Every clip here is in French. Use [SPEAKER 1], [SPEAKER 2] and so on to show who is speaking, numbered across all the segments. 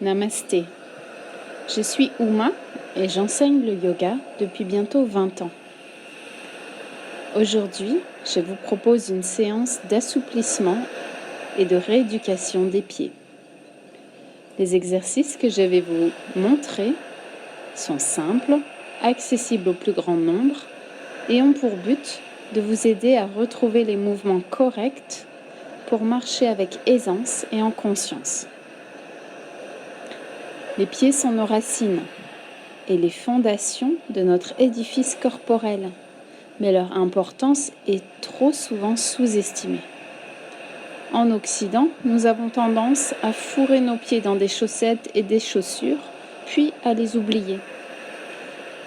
[SPEAKER 1] Namasté. Je suis Uma et j'enseigne le yoga depuis bientôt 20 ans. Aujourd'hui, je vous propose une séance d'assouplissement et de rééducation des pieds. Les exercices que je vais vous montrer sont simples, accessibles au plus grand nombre et ont pour but de vous aider à retrouver les mouvements corrects pour marcher avec aisance et en conscience. Les pieds sont nos racines et les fondations de notre édifice corporel, mais leur importance est trop souvent sous-estimée. En Occident, nous avons tendance à fourrer nos pieds dans des chaussettes et des chaussures, puis à les oublier.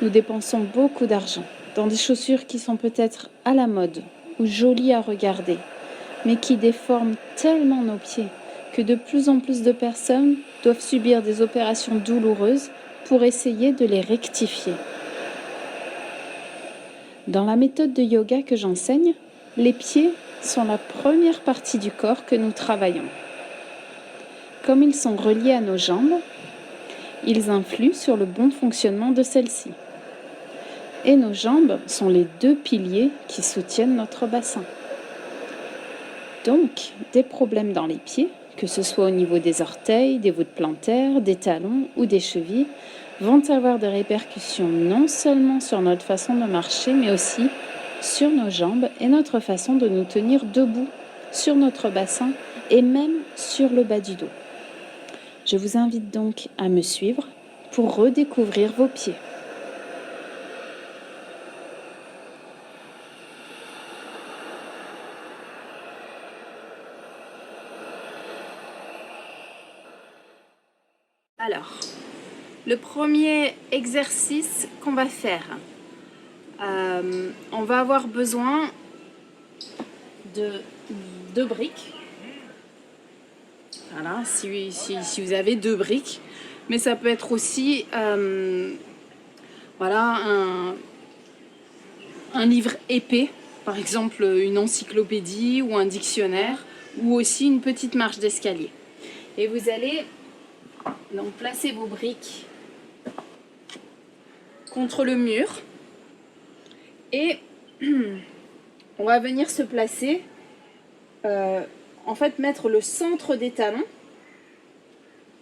[SPEAKER 1] Nous dépensons beaucoup d'argent dans des chaussures qui sont peut-être à la mode ou jolies à regarder, mais qui déforment tellement nos pieds que de plus en plus de personnes doivent subir des opérations douloureuses pour essayer de les rectifier. Dans la méthode de yoga que j'enseigne, les pieds sont la première partie du corps que nous travaillons. Comme ils sont reliés à nos jambes, ils influent sur le bon fonctionnement de celles-ci. Et nos jambes sont les deux piliers qui soutiennent notre bassin. Donc, des problèmes dans les pieds, que ce soit au niveau des orteils, des voûtes plantaires, des talons ou des chevilles, vont avoir des répercussions non seulement sur notre façon de marcher, mais aussi sur nos jambes et notre façon de nous tenir debout sur notre bassin et même sur le bas du dos. Je vous invite donc à me suivre pour redécouvrir vos pieds. Alors, le premier exercice qu'on va faire, on va avoir besoin de deux briques. Voilà, si vous avez deux briques, mais ça peut être aussi voilà, un livre épais, par exemple une encyclopédie ou un dictionnaire, ou aussi une petite marche d'escalier. Et vous allez donc placer vos briques contre le mur et on va venir se placer, en fait mettre le centre des talons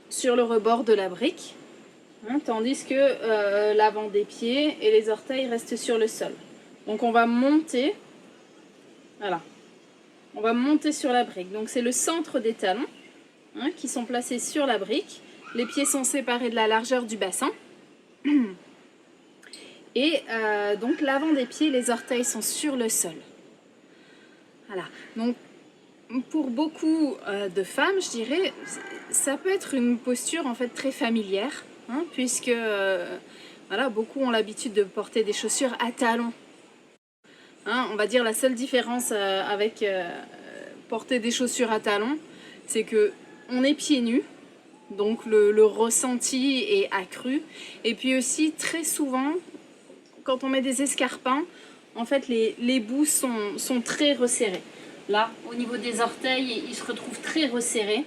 [SPEAKER 1] sur le rebord de la brique, tandis que l'avant des pieds et les orteils restent sur le sol. Donc on va monter, voilà, on va monter sur la brique. Donc c'est le centre des talons qui sont placés sur la brique. Les pieds sont séparés de la largeur du bassin. Et donc l'avant des pieds, les orteils sont sur le sol. Voilà. Donc pour beaucoup de femmes, je dirais, ça peut être une posture en fait très familière, puisque voilà, beaucoup ont l'habitude de porter des chaussures à talons. On va dire la seule différence avec porter des chaussures à talons, c'est que on est pieds nus. Donc le ressenti est accru. Et puis aussi, très souvent, quand on met des escarpins, en fait, les bouts sont très resserrés. Là, au niveau des orteils, ils se retrouvent très resserrés.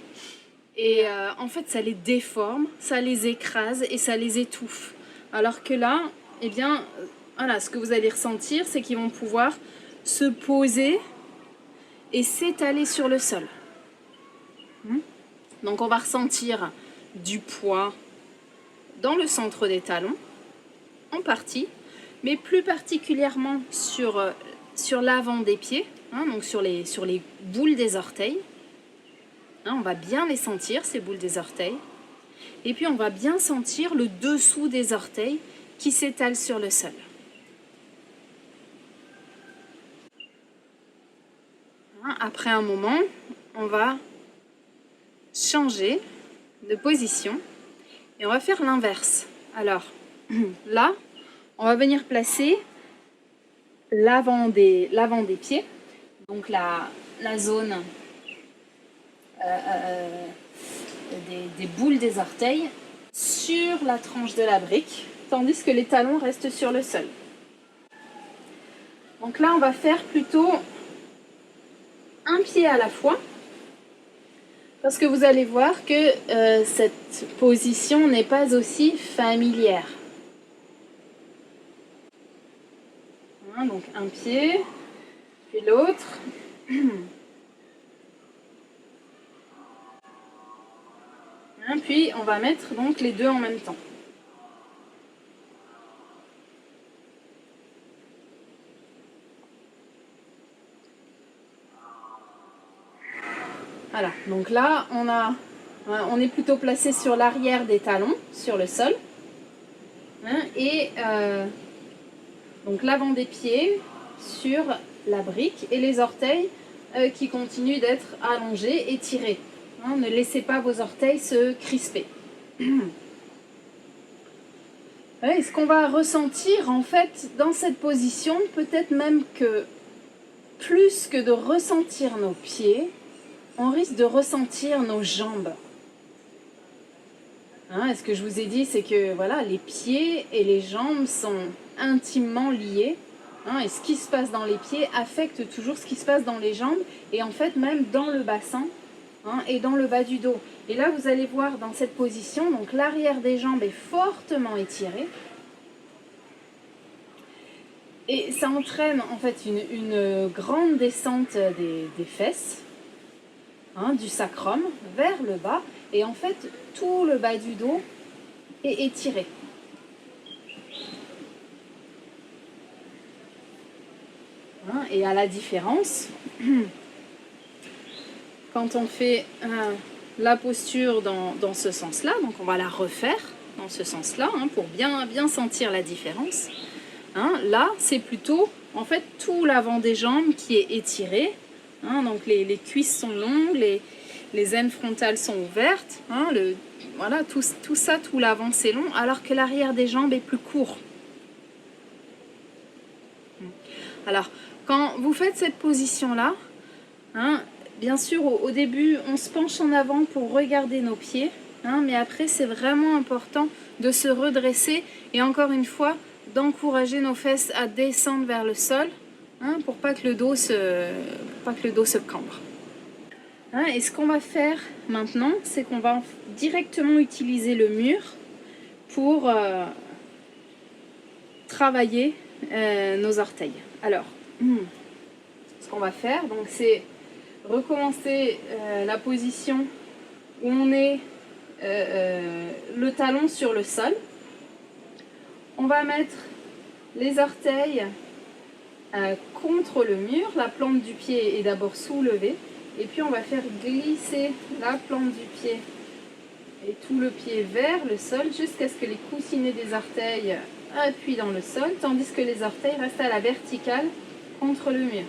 [SPEAKER 1] Et en fait, ça les déforme, ça les écrase et ça les étouffe. Alors que là, eh bien, voilà, ce que vous allez ressentir, c'est qu'ils vont pouvoir se poser et s'étaler sur le sol. Donc on va ressentir du poids dans le centre des talons, en partie, mais plus particulièrement sur l'avant des pieds, donc sur les boules des orteils. On va bien les sentir, ces boules des orteils. Et puis on va bien sentir le dessous des orteils qui s'étalent sur le sol. Après un moment, on va changer de position et on va faire l'inverse. Alors là, on va venir placer l'avant des pieds, donc la zone des boules des orteils sur la tranche de la brique, tandis que les talons restent sur le sol. Donc là, on va faire plutôt un pied à la fois. Parce que vous allez voir que cette position n'est pas aussi familière. Hein, donc un pied, puis l'autre. Hein, puis on va mettre donc les deux en même temps. Voilà, donc là on est plutôt placé sur l'arrière des talons, sur le sol. Hein, et donc l'avant des pieds sur la brique et les orteils qui continuent d'être allongés et tirés. Hein, ne laissez pas vos orteils se crisper. Et ce qu'on va ressentir en fait dans cette position, peut-être même que plus que de ressentir nos pieds, on risque de ressentir nos jambes. Hein, et ce que je vous ai dit, c'est que voilà, les pieds et les jambes sont intimement liés. Hein, et ce qui se passe dans les pieds affecte toujours ce qui se passe dans les jambes et en fait même dans le bassin, hein, et dans le bas du dos. Et là, vous allez voir dans cette position, donc l'arrière des jambes est fortement étiré. Et ça entraîne en fait une grande descente des fesses, hein, du sacrum vers le bas. Et en fait, tout le bas du dos est étiré. Hein, et à la différence, quand on fait la posture dans ce sens-là, donc on va la refaire dans ce sens-là, hein, pour bien sentir la différence. Hein, là, c'est plutôt en fait tout l'avant des jambes qui est étiré. Hein, donc les cuisses sont longues, les aines frontales sont ouvertes. Hein, voilà, tout ça, tout l'avant c'est long, alors que l'arrière des jambes est plus court. Alors, quand vous faites cette position-là, hein, bien sûr, au début, on se penche en avant pour regarder nos pieds, hein, mais après, c'est vraiment important de se redresser et encore une fois, d'encourager nos fesses à descendre vers le sol, hein, pour pas que le dos se cambre. Hein, et ce qu'on va faire maintenant, c'est qu'on va directement utiliser le mur pour travailler nos orteils. Alors, ce qu'on va faire, donc, c'est recommencer la position où on est le talon sur le sol. On va mettre les orteils contre le mur, la plante du pied est d'abord soulevée, et puis on va faire glisser la plante du pied et tout le pied vers le sol jusqu'à ce que les coussinets des orteils appuient dans le sol, tandis que les orteils restent à la verticale contre le mur.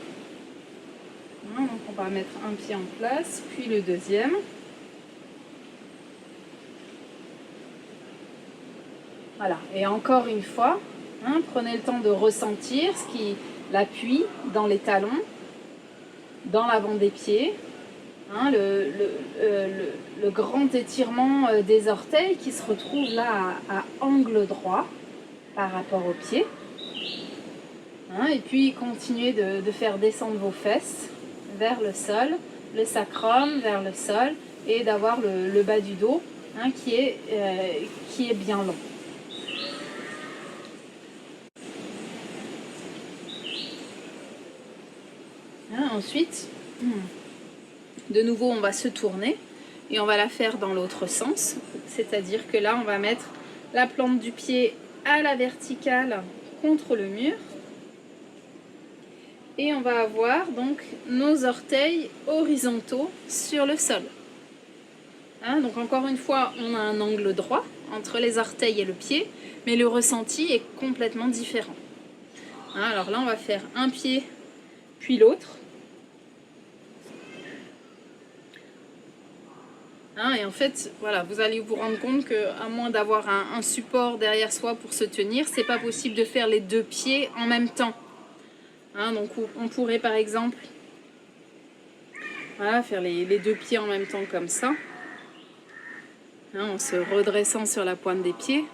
[SPEAKER 1] Donc on va mettre un pied en place, puis le deuxième. Voilà, et encore une fois, hein, prenez le temps de ressentir l'appui dans les talons, dans l'avant des pieds, hein, le grand étirement des orteils qui se retrouve là à angle droit par rapport aux pieds. Hein, et puis continuez de faire descendre vos fesses vers le sol, le sacrum vers le sol, et d'avoir le bas du dos, hein, qui est bien long. Hein, ensuite, de nouveau on va se tourner et on va la faire dans l'autre sens, c'est-à-dire que là on va mettre la plante du pied à la verticale contre le mur et on va avoir donc nos orteils horizontaux sur le sol. Hein, donc encore une fois, on a un angle droit entre les orteils et le pied, mais le ressenti est complètement différent. Hein, alors là, on va faire un pied, puis l'autre. Hein, et en fait, voilà, vous allez vous rendre compte qu'à moins d'avoir un support derrière soi pour se tenir, c'est pas possible de faire les deux pieds en même temps. Hein, donc on pourrait par exemple, voilà, faire les deux pieds en même temps comme ça, hein, en se redressant sur la pointe des pieds.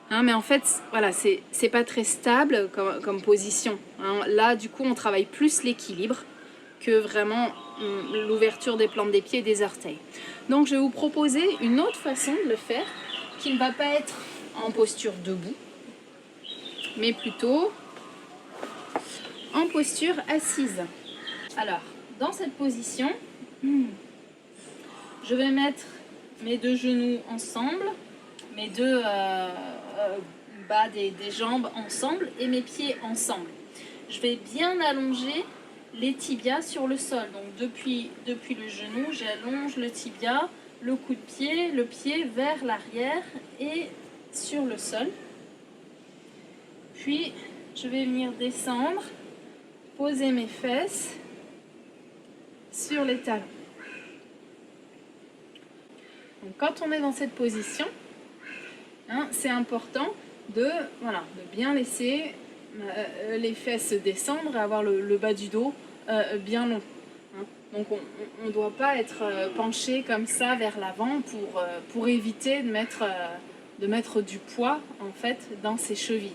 [SPEAKER 1] Hein, mais en fait, voilà, c'est pas très stable comme position. Hein. Là, du coup, on travaille plus l'équilibre que vraiment l'ouverture des plantes des pieds et des orteils. Donc je vais vous proposer une autre façon de le faire qui ne va pas être en posture debout, mais plutôt en posture assise. Alors, dans cette position, je vais mettre mes deux genoux ensemble, mes deux bas des jambes ensemble et mes pieds ensemble. Je vais bien allonger les tibias sur le sol. Donc depuis le genou, j'allonge le tibia, le coup de pied, le pied vers l'arrière et sur le sol. Puis je vais venir descendre, poser mes fesses sur les talons. Donc quand on est dans cette position, c'est important de bien laisser les fesses descendre et avoir le bas du dos bien long. Donc on ne doit pas être penché comme ça vers l'avant pour éviter de mettre du poids en fait dans ses chevilles.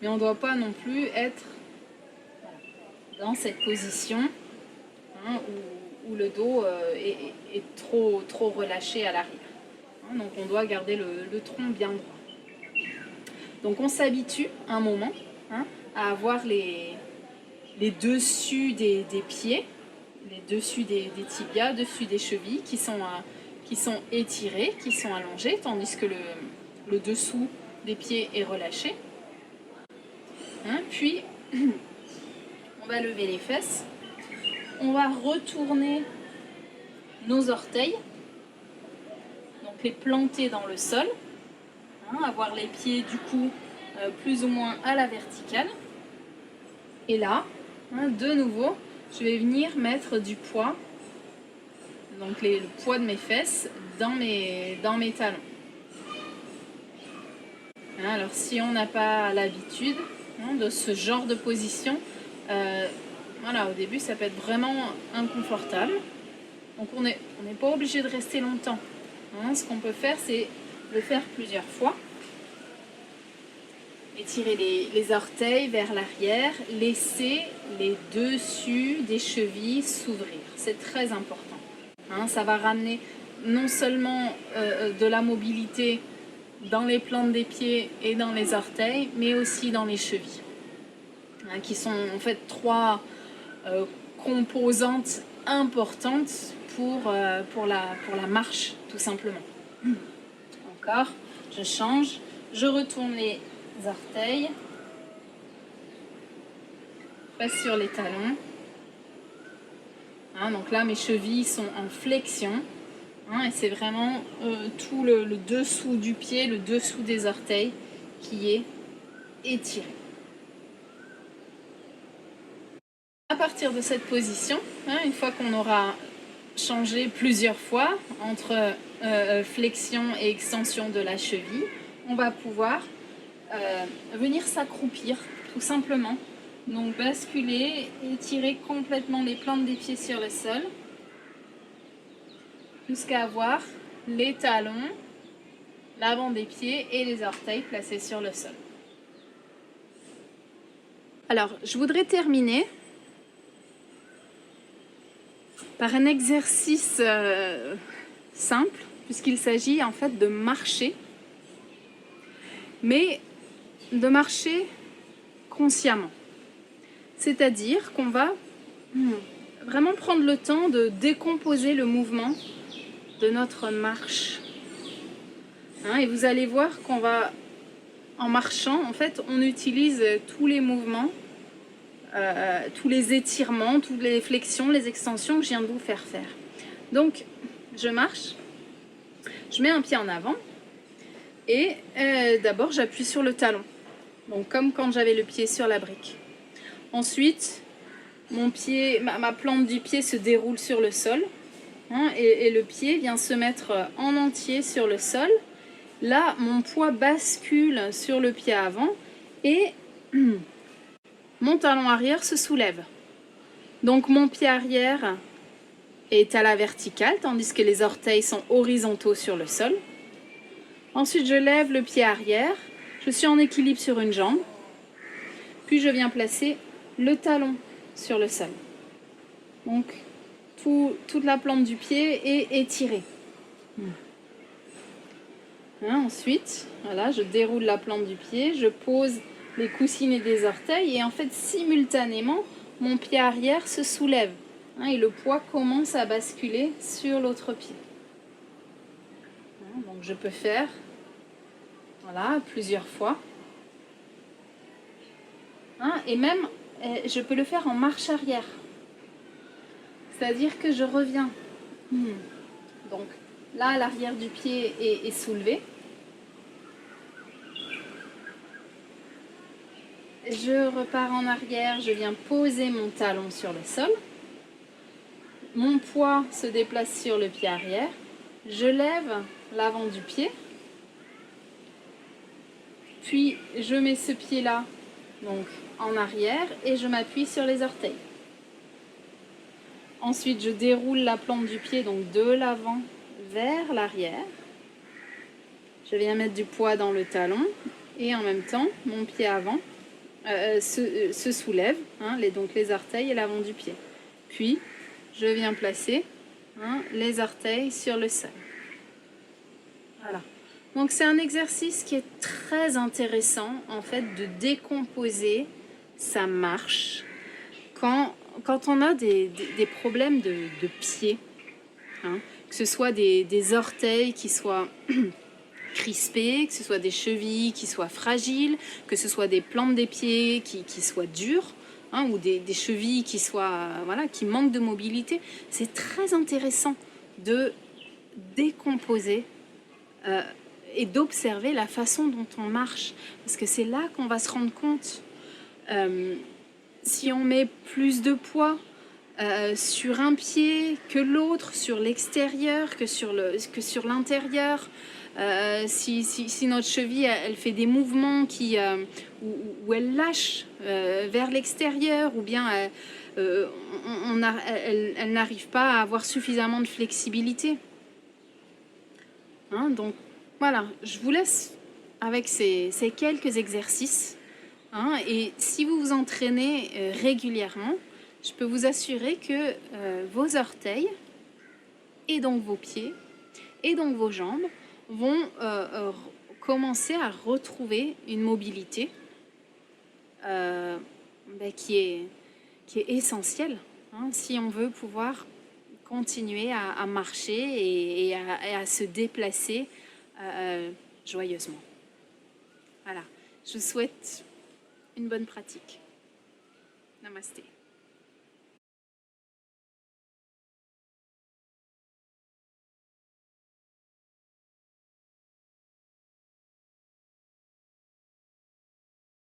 [SPEAKER 1] Mais on ne doit pas non plus être dans cette position où le dos est trop relâché à l'arrière. Donc on doit garder le tronc bien droit. Donc on s'habitue un moment à avoir les dessus des pieds, les dessus des tibias, dessus des chevilles qui sont étirés, qui sont allongés, tandis que le dessous des pieds est relâché. Puis on va lever les fesses, on va retourner nos orteils, donc les planter dans le sol, avoir les pieds du coup plus ou moins à la verticale. Et là, de nouveau, je vais venir mettre du poids, donc le poids de mes fesses dans mes talons. Alors si on n'a pas l'habitude de ce genre de position, au début ça peut être vraiment inconfortable. Donc on n'est pas obligé de rester longtemps. Ce qu'on peut faire, c'est le faire plusieurs fois. Étirer les orteils vers l'arrière, laisser les dessus des chevilles s'ouvrir. C'est très important. Ça va ramener non seulement de la mobilité dans les plantes des pieds et dans les orteils, mais aussi dans les chevilles, qui sont en fait trois composantes importantes pour la marche, tout simplement. Encore, je change, je retourne les orteils, passe sur les talons. Donc là, mes chevilles sont en flexion. Et c'est vraiment tout le dessous du pied, le dessous des orteils qui est étiré. À partir de cette position, une fois qu'on aura changé plusieurs fois entre flexion et extension de la cheville, on va pouvoir venir s'accroupir tout simplement. Donc basculer, étirer complètement les plantes des pieds sur le sol jusqu'à avoir les talons, l'avant des pieds et les orteils placés sur le sol. Alors, je voudrais terminer par un exercice simple, puisqu'il s'agit en fait de marcher, mais de marcher consciemment. C'est-à-dire qu'on va vraiment prendre le temps de décomposer le mouvement de notre marche. Et vous allez voir qu'on va, en marchant, en fait, on utilise tous les mouvements, tous les étirements, toutes les flexions, les extensions que je viens de vous faire faire. Donc, je marche, je mets un pied en avant et d'abord j'appuie sur le talon. Donc, comme quand j'avais le pied sur la brique. Ensuite, mon pied, ma plante du pied se déroule sur le sol. Et le pied vient se mettre en entier sur le sol. Là, mon poids bascule sur le pied avant et mon talon arrière se soulève. Donc mon pied arrière est à la verticale, tandis que les orteils sont horizontaux sur le sol. Ensuite, je lève le pied arrière, je suis en équilibre sur une jambe, puis je viens placer le talon sur le sol. Donc, toute la plante du pied est étirée. Ensuite, voilà, je déroule la plante du pied, je pose les coussinets des orteils et en fait simultanément mon pied arrière se soulève et le poids commence à basculer sur l'autre pied. Donc je peux faire plusieurs fois. Et même je peux le faire en marche arrière. C'est-à-dire que je reviens. Donc là, l'arrière du pied est soulevé. Je repars en arrière, je viens poser mon talon sur le sol. Mon poids se déplace sur le pied arrière. Je lève l'avant du pied. Puis je mets ce pied-là donc en arrière et je m'appuie sur les orteils. Ensuite, je déroule la plante du pied donc de l'avant vers l'arrière. Je viens mettre du poids dans le talon et en même temps, mon pied avant se soulève, donc les orteils et l'avant du pied. Puis, je viens placer les orteils sur le sol. Voilà. Donc, c'est un exercice qui est très intéressant, en fait, de décomposer sa marche quand on a des problèmes de pied, que ce soit des orteils qui soient crispés, que ce soit des chevilles qui soient fragiles, que ce soit des plantes des pieds qui soient dures, ou des chevilles qui soient qui manquent de mobilité. C'est très intéressant de décomposer et d'observer la façon dont on marche, parce que c'est là qu'on va se rendre compte si on met plus de poids sur un pied que l'autre, sur l'extérieur que sur l'intérieur. Si notre cheville elle fait des mouvements où elle lâche vers l'extérieur, ou bien elle n'arrive pas à avoir suffisamment de flexibilité. Donc voilà, je vous laisse avec ces quelques exercices. Et si vous vous entraînez régulièrement, je peux vous assurer que vos orteils, et donc vos pieds, et donc vos jambes, vont commencer à retrouver une mobilité qui est essentielle si on veut pouvoir continuer à marcher et à se déplacer joyeusement. Voilà, je vous souhaite une bonne pratique. Namasté.